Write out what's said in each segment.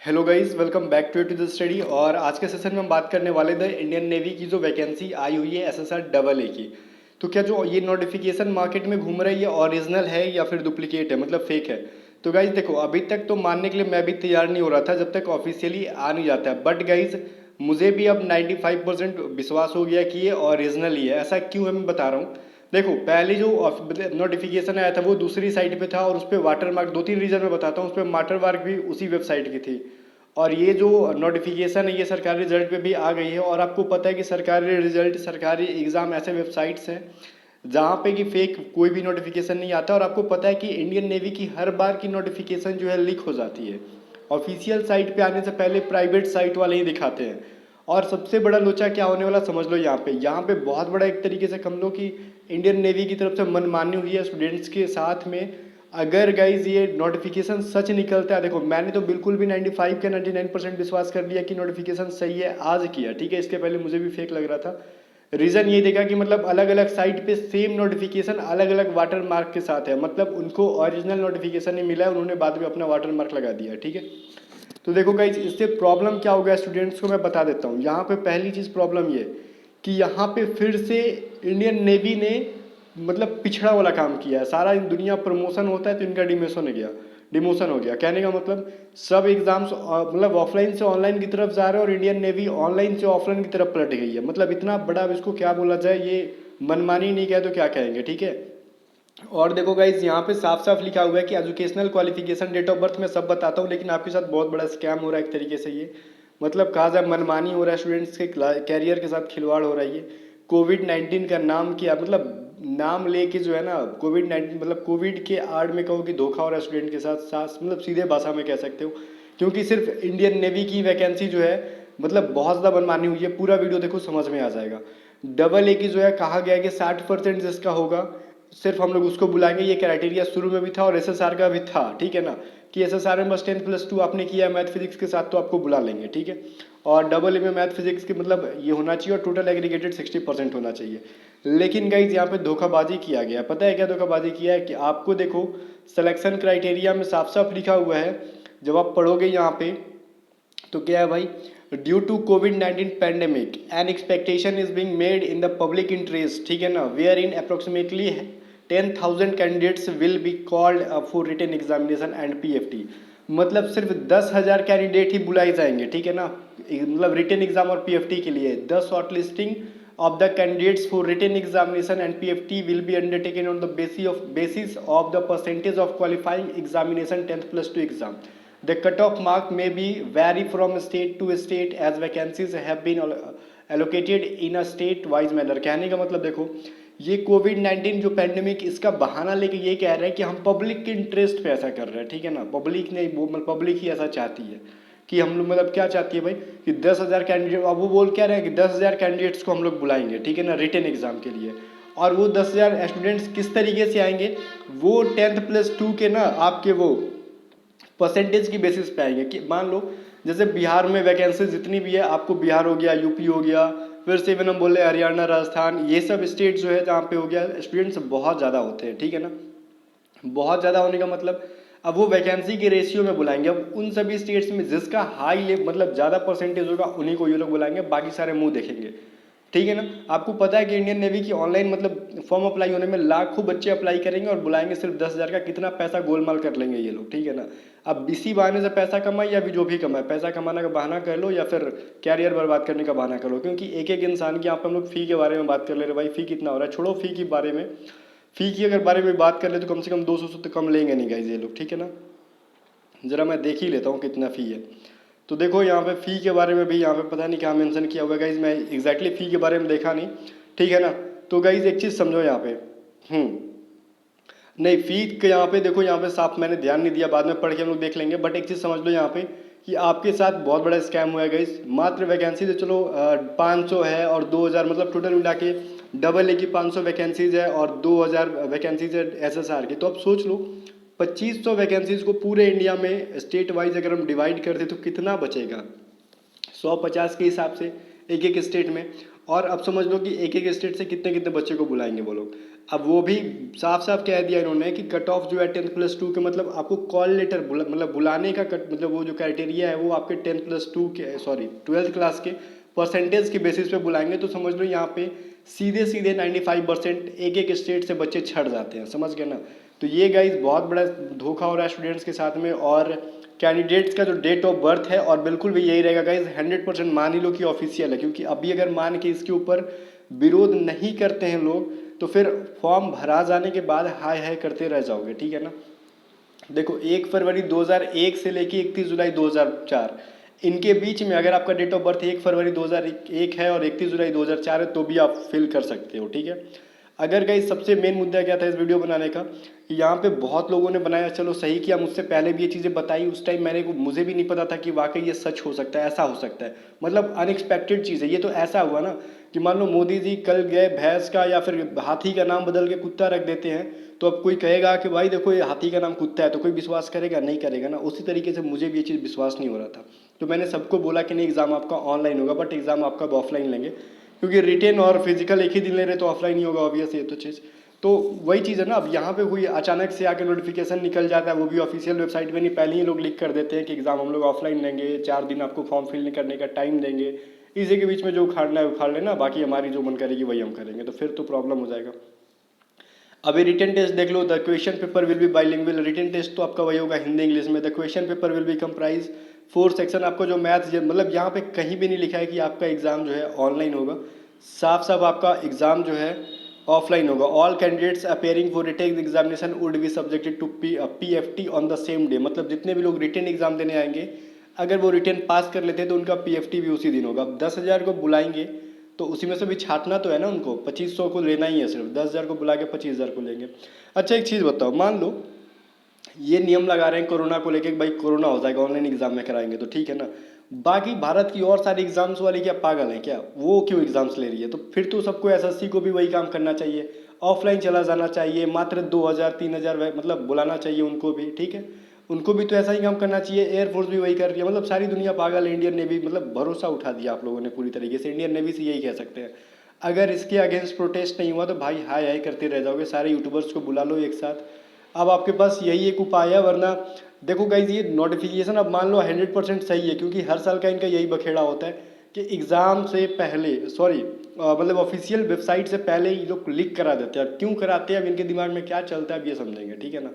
Hello guys, welcome back to the study. और आज के सेशन में हम बात करने वाले द इंडियन नेवी की जो वैकेंसी आई हुई है एसएसआर डबल ए की। तो क्या जो ये नोटिफिकेशन मार्केट में घूम रही है ये ओरिजिनल है या फिर डुप्लीकेट है, मतलब फेक है। तो गाइज देखो, अभी तक तो मानने के लिए मैं भी तैयार नहीं हो रहा था जब तक ऑफिशियली आ नहीं जाता है, बट गाइज मुझे भी अब 95% विश्वास हो गया कि ये ओरिजिनल ही है। ऐसा क्यों है मैं बता रहा हूँ। देखो, पहले जो नोटिफिकेशन आया था वो दूसरी साइट पे था और उस पर वाटर मार्क, दो तीन रीजन मैं बताता हूँ, उस पर वाटर मार्क भी उसी वेबसाइट की थी। और ये जो नोटिफिकेशन है ये सरकारी रिजल्ट पे भी आ गई है। और आपको पता है कि सरकारी रिजल्ट, सरकारी एग्ज़ाम ऐसे वेबसाइट्स हैं जहाँ पे कि फेक कोई भी नोटिफिकेशन नहीं आता। और आपको पता है कि इंडियन नेवी की हर बार की नोटिफिकेशन जो है लीक हो जाती है। ऑफिशियल साइट पे आने से पहले प्राइवेट साइट वाले ही दिखाते हैं। और सबसे बड़ा लोचा क्या होने वाला समझ लो, यहाँ पे बहुत बड़ा एक तरीके से कम लो कि इंडियन नेवी की तरफ से मनमानी हुई है स्टूडेंट्स के साथ में। अगर गाइज ये नोटिफिकेशन सच निकलता है, देखो मैंने तो बिल्कुल भी 95 के 99% विश्वास कर लिया कि नोटिफिकेशन सही है, आज किया ठीक है। इसके पहले मुझे भी फेक लग रहा था। रीज़न ये देखा कि मतलब अलग अलग साइट पे सेम नोटिफिकेशन अलग अलग वाटर मार्क के साथ है, मतलब उनको ओरिजिनल नोटिफिकेशन नहीं मिला है, उन्होंने बाद में अपना वाटर मार्क लगा दिया, ठीक है। तो देखो गाइज, इससे प्रॉब्लम क्या हो गया स्टूडेंट्स को मैं बता देता हूँ। यहाँ पे पहली चीज़ प्रॉब्लम ये कि यहाँ पे फिर से इंडियन नेवी ने मतलब पिछड़ा वाला काम किया है। सारा दुनिया प्रमोशन होता है तो इनका डिमोशन हो गया, डिमोशन हो गया। कहने का मतलब सब एग्जाम्स मतलब ऑफलाइन से ऑनलाइन की तरफ जा रहे हैं और इंडियन नेवी ऑनलाइन से ऑफलाइन की तरफ पलट गई है। मतलब इतना बड़ा, अब इसको क्या बोला जाए, ये मनमानी नहीं कहे तो क्या कहेंगे, ठीक है। और देखो गाइज, यहाँ पे साफ साफ लिखा हुआ है कि educational qualification, date of birth मैं सब बताता हूँ, लेकिन आपके साथ बहुत बड़ा स्कैम हो रहा है एक तरीके से ये। मतलब कहा जाए मनमानी हो रहा है, स्टूडेंट्स के कैरियर के साथ खिलवाड़ हो रहा है ये। कोविड 19 का नाम किया, मतलब नाम लेके जो है ना कोविड 19, मतलब कोविड के आड़ में कहो कि धोखा हो रहा है स्टूडेंट के साथ साथ, मतलब सीधे भाषा में कह सकते हो। क्योंकि सिर्फ इंडियन नेवी की वैकेंसी जो है, मतलब बहुत ज़्यादा मनमानी हुई है। पूरा वीडियो देखो समझ में आ जाएगा। डबल ए की जो है कहा गया है कि 60% जिसका होगा सिर्फ हम लोग उसको बुलाएंगे। ये क्राइटेरिया शुरू में भी था और एसएसआर का भी था, ठीक है ना, कि एसएसआर में बस 10+2 आपने किया मैथ फिजिक्स के साथ तो आपको बुला लेंगे, ठीक है। और डबल ए में मैथ फिजिक्स के मतलब ये होना चाहिए और टोटल एग्रीगेटेड 60% होना चाहिए। लेकिन गाइज यहाँ पे धोखाबाजी किया गया। पता है क्या धोखाबाजी किया है कि आपको देखो सिलेक्शन क्राइटेरिया में साफ साफ लिखा हुआ है, जब आप पढ़ोगे यहाँ पे तो क्या है भाई, due to covid 19 pandemic an expectation is being made in the public interest, ठीक है ना, where in approximately 10,000 candidates will be called for written examination and PFT. मतलब सिर्फ 10,000 कैंडिडेट ही बुलाए जाएंगे, ठीक है ना, मतलब रिटन एग्जाम और पीएफटी के लिए। The short listing of the candidates for written examination and PFT will be undertaken on the basis of the percentage of qualifying examination 10+2 exam. The cutoff mark may be vary from state to state as vacancies have been allocated in a state wise manner। कहने का मतलब देखो, ये Covid 19 जो pandemic, इसका बहाना लेके ये कह रहे हैं कि हम पब्लिक के इंटरेस्ट पे ऐसा कर रहे हैं, ठीक है ना। पब्लिक नहीं, वो मतलब पब्लिक ही ऐसा चाहती है कि हम लोग, मतलब क्या चाहती है भाई कि 10,000 कैंडिडेट, अब वो बोल क्या रहे हैं कि 10,000 कैंडिडेट्स को हम लोग बुलाएंगे, ठीक है ना, रिटन एग्जाम के लिए। और वो 10,000 स्टूडेंट्स किस तरीके से आएंगे, वो 10+2 के ना आपके वो परसेंटेज की बेसिस पे आएंगे। कि मान लो जैसे बिहार में वैकेंसी जितनी भी है, आपको बिहार हो गया, यूपी हो गया, फिर से इवन हम बोले हरियाणा, राजस्थान, ये सब स्टेट जो है जहाँ पे हो गया स्टूडेंट्स बहुत ज़्यादा होते हैं, ठीक है ना। बहुत ज़्यादा होने का मतलब अब वो वैकेंसी के रेशियो में बुलाएंगे। अब उन सभी स्टेट्स में जिसका हाई ले मतलब ज़्यादा परसेंटेज होगा उन्हीं को ये लोग बुलाएंगे, बाकी सारे मुंह देखेंगे, ठीक है ना। आपको पता है कि इंडियन नेवी की ऑनलाइन मतलब फॉर्म अप्लाई होने में लाखों बच्चे अप्लाई करेंगे और बुलाएंगे सिर्फ 10,000 का। कितना पैसा गोलमाल कर लेंगे ये लोग, ठीक है ना। अब इसी बहाने से पैसा कमाए या भी जो भी कमाए, पैसा कमाने का बहाना कर लो या फिर कैरियर बर्बाद करने का बहाना कर लो। क्योंकि एक एक इंसान की, यहाँ पर हम लोग फ़ी के बारे में बात कर ले रहे, भाई फ़ी कितना हो रहा है, छोड़ो फ़ी के बारे में। फ़ी की अगर बारे में बात कर ले तो कम से कम 200 से तो कम लेंगे नहीं गाइज ये लोग, ठीक है ना। ज़रा मैं देख ही लेता हूँ कितना फ़ी है। तो देखो यहाँ पे फ़ी के बारे में भी यहाँ पे पता नहीं क्या मेंशन किया हुआ है गाइज, मैं एग्जैक्टली फ़ी के बारे में देखा नहीं, ठीक है ना। तो गाइज एक चीज़ समझो यहाँ पे, नहीं फ़ी के यहाँ पे देखो, यहाँ पे साफ मैंने ध्यान नहीं दिया, बाद में पढ़ के हम लोग देख लेंगे। बट एक चीज़ समझ लो यहाँ पे कि आपके साथ बहुत बड़ा स्कैम हुआ है गाइज। मात्र वैकेंसी तो चलो 500 है और 2,000, मतलब टोटल मिला के डबल ए की 500 वैकेंसीज है और 2,000 वैकेंसीज है एसएसआर की। तो अब सोच लो 2,500 वैकेंसीज को पूरे इंडिया में स्टेट वाइज अगर हम डिवाइड कर दें तो कितना बचेगा, 150 के हिसाब से एक एक स्टेट में। और अब समझ लो कि एक एक स्टेट से कितने कितने बच्चे को बुलाएंगे वो लोग। अब वो भी साफ साफ कह दिया इन्होंने कि कट ऑफ जो है 10+2 के, मतलब आपको कॉल लेटर मतलब बुलाने का कट, मतलब वो जो क्राइटेरिया है वो आपके 10+2 के, सॉरी 12th क्लास के परसेंटेज के बेसिस पे बुलाएंगे। तो समझ लो यहाँ पे सीधे सीधे 95% एक एक स्टेट से बच्चे छट जाते हैं, समझ गए ना। तो ये गाइज बहुत बड़ा धोखा हो रहा है स्टूडेंट्स के साथ में। और कैंडिडेट्स का जो डेट ऑफ बर्थ है, और बिल्कुल भी यही रहेगा गाइज, 100% मान ही लो कि ऑफिशियल है, क्योंकि अभी अगर मान के इसके ऊपर विरोध नहीं करते हैं लोग तो फिर फॉर्म भरा जाने के बाद हाय हाय करते रह जाओगे, ठीक है ना। देखो 1 फरवरी 2001 से लेके 31 जुलाई 2004, इनके बीच में अगर आपका डेट ऑफ बर्थ 1 फरवरी 2001 है और 31 जुलाई 2004 है तो भी आप फिल कर सकते हो, ठीक है। अगर गाइस सबसे मेन मुद्दा क्या था इस वीडियो बनाने का, कि यहाँ पे बहुत लोगों ने बनाया, चलो सही किया, मुझसे पहले भी ये चीज़ें बताई, उस टाइम मुझे भी नहीं पता था कि वाकई ये सच हो सकता है, ऐसा हो सकता है, मतलब अनएक्सपेक्टेड चीज़ है ये। तो ऐसा हुआ ना कि मान लो मोदी जी कल गए भैंस का या फिर हाथी का नाम बदल के कुत्ता रख देते हैं, तो अब कोई कहेगा कि भाई देखो ये हाथी का नाम कुत्ता है, तो कोई विश्वास करेगा? नहीं करेगा ना। उसी तरीके से मुझे भी ये चीज़ विश्वास नहीं हो रहा था, तो मैंने सबको बोला कि नहीं एग्ज़ाम आपका ऑनलाइन होगा, बट एग्ज़ाम आपका अब ऑफलाइन लेंगे, क्योंकि रिटेन और फिजिकल एक ही दिन ले रहे तो ऑफलाइन ही होगा, ऑब्वियस ये तो चीज़। तो वही चीज़ है ना, अब यहाँ पे हुई अचानक से आके नोटिफिकेशन निकल जाता है, वो भी ऑफिशियल वेबसाइट में नहीं, पहले ही लोग लिख कर देते हैं कि एग्ज़ाम हम लोग ऑफलाइन लेंगे, 4 दिन आपको फॉर्म फिल करने का टाइम देंगे, इसी के बीच में जो उखाड़ना है उखाड़ लेना, बाकी हमारी जो मन करेगी वही हम करेंगे, तो फिर तो प्रॉब्लम हो जाएगा। अभी रिटन टेस्ट देख लो, the question paper will be bilingual, written test तो आपका वही होगा हिंदी इंग्लिश में। The question paper will be comprise 4 section, आपको जो मैथ्स, मतलब यहाँ पे कहीं भी नहीं लिखा है कि आपका एग्ज़ाम जो है ऑनलाइन होगा, साफ साफ आपका एग्ज़ाम जो है ऑफलाइन होगा। All candidates appearing for written examination would be subjected to PFT on the same day, मतलब जितने भी लोग रिटेन एग्जाम देने आएंगे अगर वो रिटेन पास कर लेते हैं तो उनका PFT भी उसी दिन होगा। अब 10,000 को बुलाएंगे तो उसी में से भी छाटना तो है ना उनको, 2500 को लेना ही है, सिर्फ 10,000 को बुला के 25,000 को लेंगे। अच्छा एक चीज़ बताओ, मान लो ये नियम लगा रहे हैं कोरोना को लेके, भाई कोरोना हो जाएगा ऑनलाइन एग्जाम में कराएंगे तो ठीक है ना, बाकी भारत की और सारी एग्जाम्स वाली क्या पागल है क्या, वो क्यों एग्जाम्स ले रही है? तो फिर तो सबको SSC को भी वही काम करना चाहिए, ऑफलाइन चला जाना चाहिए, मात्र 2,000 3,000 मतलब बुलाना चाहिए उनको भी, ठीक है, उनको भी तो ऐसा ही काम करना चाहिए। एयरफोर्स भी वही कर रही है, मतलब सारी दुनिया पागल है। इंडियन नेवी मतलब भरोसा उठा दिया आप लोगों ने पूरी तरीके से, इंडियन नेवी से यही कह सकते हैं। अगर इसके अगेंस्ट प्रोटेस्ट नहीं हुआ तो भाई हाय हाय करते रह जाओगे, सारे यूट्यूबर्स को बुला लो एक साथ। अब आपके पास यही एक उपाय है, वरना देखो गाइज ये नोटिफिकेशन अब मान लो 100% सही है, क्योंकि हर साल का इनका यही बखेड़ा होता है कि एग्ज़ाम से पहले, सॉरी मतलब ऑफिशियल वेबसाइट से पहले ही लोग लीक करा देते हैं। अब क्यों कराते हैं, अब इनके दिमाग में क्या चलता है अब ये समझेंगे, ठीक है ना।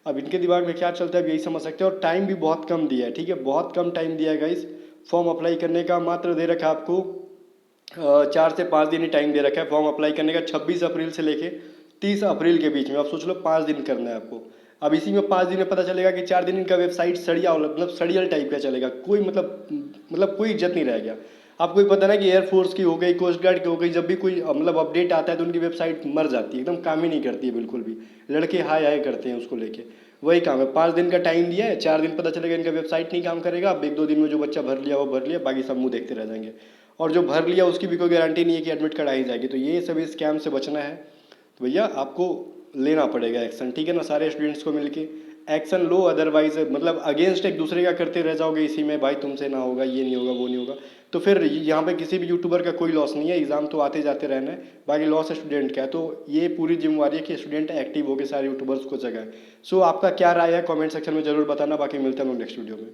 अब इनके दिमाग में क्या चलता है अब यही समझ सकते हैं। और टाइम भी बहुत कम दिया है, ठीक है, बहुत कम टाइम दिया है गाइज फॉर्म अप्लाई करने का, मात्र दे रखा है आपको 4 से 5 दिन ही टाइम दे रखा है फॉर्म अप्लाई करने का, 26 अप्रैल से लेके 30 अप्रैल के बीच में। आप सोच लो 5 दिन करना है आपको। अब इसी में 5 दिन में पता चलेगा कि 4 दिन इनका वेबसाइट सड़िया, मतलब सड़ियल टाइप का चलेगा, कोई मतलब कोई इज्जत नहीं रह गया। आपको ही पता ना कि एयरफोर्स की हो गई, कोस्ट गार्ड की हो गई, जब भी कोई मतलब अपडेट आता है तो उनकी वेबसाइट मर जाती है, एकदम काम ही नहीं करती है बिल्कुल भी। लड़के हाय हाय करते हैं उसको लेके, वही काम है। 5 दिन का टाइम दिया है, 4 दिन पता चलेगा इनका वेबसाइट नहीं काम करेगा। अब 1-2 दिन में जो बच्चा भर लिया वो भर लिया, बाकी सब मुंह देखते रह जाएंगे। और जो भर लिया उसकी भी कोई गारंटी नहीं है कि एडमिट कराई जाएगी। तो ये सभी स्कैम से बचना है तो भैया आपको लेना पड़ेगा एक्शन, ठीक है ना। सारे स्टूडेंट्स को मिलके एक्शन लो, अदरवाइज मतलब अगेंस्ट एक दूसरे का करते रह जाओगे इसी में, भाई तुमसे ना होगा, ये नहीं होगा, वो नहीं होगा, तो फिर यहाँ पे किसी भी यूट्यूबर का कोई लॉस नहीं है। एग्जाम तो आते जाते रहना है, बाकी लॉस स्टूडेंट का है। तो ये पूरी जिम्मेवारी है कि स्टूडेंट एक्टिव होकर सारे यूट्यूबर्स को जगाए। सो आपका क्या राय है कमेंट सेक्शन में जरूर बताना, बाकी मिलते हैं हम नेक्स्ट वीडियो में।